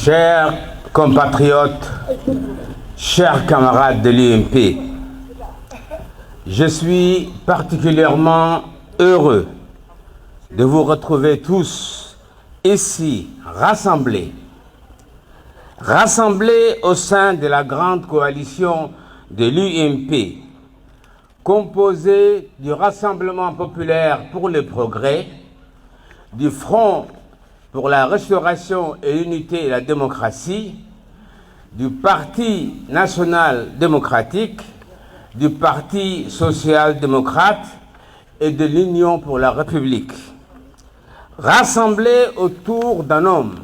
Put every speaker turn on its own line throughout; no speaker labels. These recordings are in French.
Chers compatriotes, chers camarades de l'UMP, je suis particulièrement heureux de vous retrouver tous ici, rassemblés au sein de la grande coalition de l'UMP, composée du Rassemblement populaire pour le progrès, du Front pour la restauration et l'unité et la démocratie, du Parti national démocratique, du Parti social-démocrate et de l'Union pour la République, rassemblés autour d'un homme,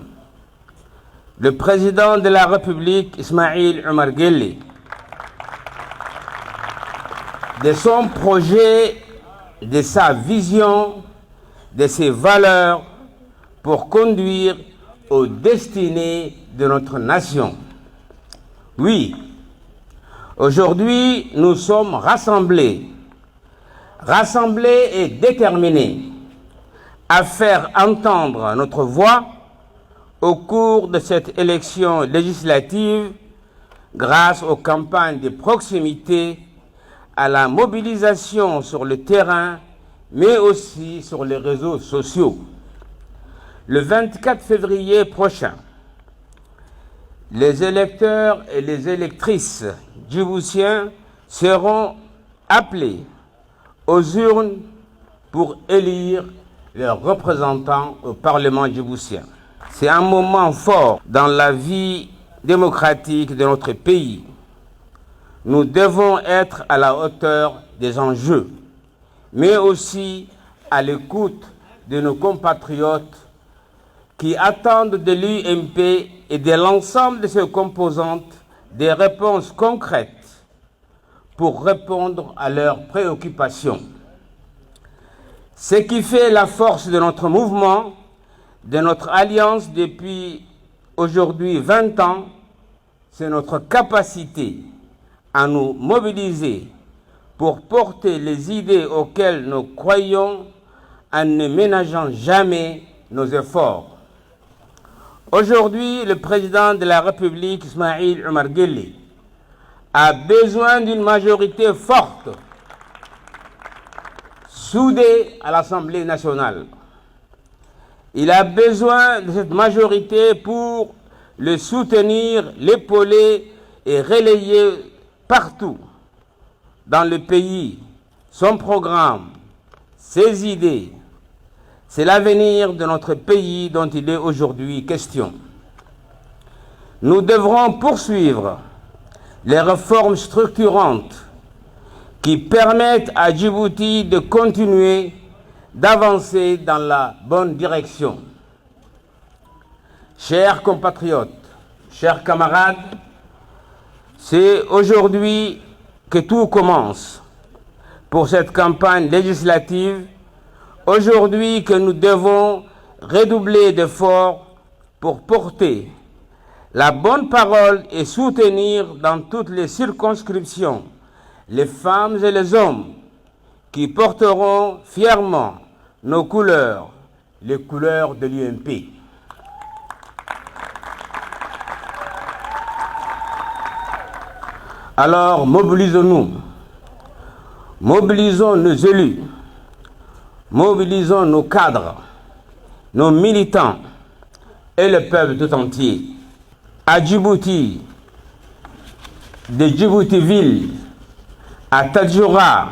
le président de la République, Ismaïl Omar Guelleh, de son projet, de sa vision, de ses valeurs pour conduire aux destinées de notre nation. Oui, aujourd'hui, nous sommes rassemblés et déterminés à faire entendre notre voix au cours de cette élection législative grâce aux campagnes de proximité, à la mobilisation sur le terrain, mais aussi sur les réseaux sociaux. Le 24 février prochain, les électeurs et les électrices djiboutiens seront appelés aux urnes pour élire leurs représentants au Parlement djiboutien. C'est un moment fort dans la vie démocratique de notre pays. Nous devons être à la hauteur des enjeux, mais aussi à l'écoute de nos compatriotes qui attendent de l'UMP et de l'ensemble de ses composantes des réponses concrètes pour répondre à leurs préoccupations. Ce qui fait la force de notre mouvement, de notre alliance depuis aujourd'hui 20 ans, c'est notre capacité à nous mobiliser pour porter les idées auxquelles nous croyons en ne ménageant jamais nos efforts. Aujourd'hui, le président de la République, Ismaïl Omar Guelleh, a besoin d'une majorité forte, soudée à l'Assemblée nationale. Il a besoin de cette majorité pour le soutenir, l'épauler et relayer partout dans le pays son programme, ses idées. C'est l'avenir de notre pays dont il est aujourd'hui question. Nous devrons poursuivre les réformes structurantes qui permettent à Djibouti de continuer d'avancer dans la bonne direction. Chers compatriotes, chers camarades, c'est aujourd'hui que tout commence pour cette campagne législative. Aujourd'hui que nous devons redoubler d'efforts pour porter la bonne parole et soutenir dans toutes les circonscriptions les femmes et les hommes qui porteront fièrement nos couleurs, les couleurs de l'UMP. Alors mobilisons-nous, mobilisons nos élus, mobilisons nos cadres, nos militants et le peuple tout entier. À Djibouti, de Djibouti-Ville à Tadjoura,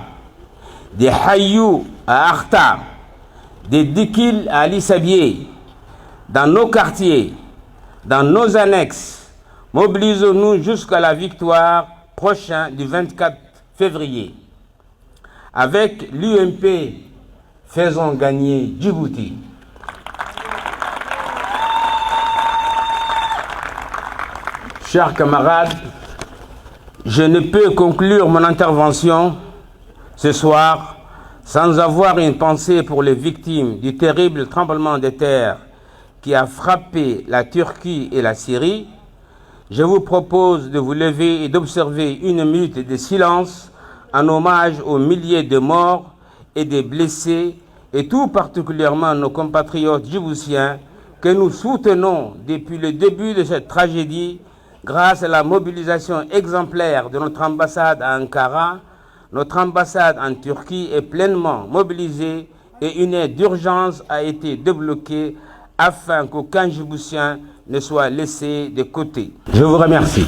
de Hayou à Arta, de Dikil à Alissabié, dans nos quartiers, dans nos annexes, mobilisons-nous jusqu'à la victoire prochaine du 24 février. Avec l'UMP, faisons gagner Djibouti. Chers camarades, je ne peux conclure mon intervention ce soir sans avoir une pensée pour les victimes du terrible tremblement de terre qui a frappé la Turquie et la Syrie. Je vous propose de vous lever et d'observer une minute de silence en hommage aux milliers de morts et des blessés, et tout particulièrement nos compatriotes djiboutiens que nous soutenons depuis le début de cette tragédie grâce à la mobilisation exemplaire de notre ambassade à Ankara. Notre ambassade en Turquie est pleinement mobilisée et une aide d'urgence a été débloquée afin qu'aucun Djiboutien ne soit laissé de côté. Je vous remercie.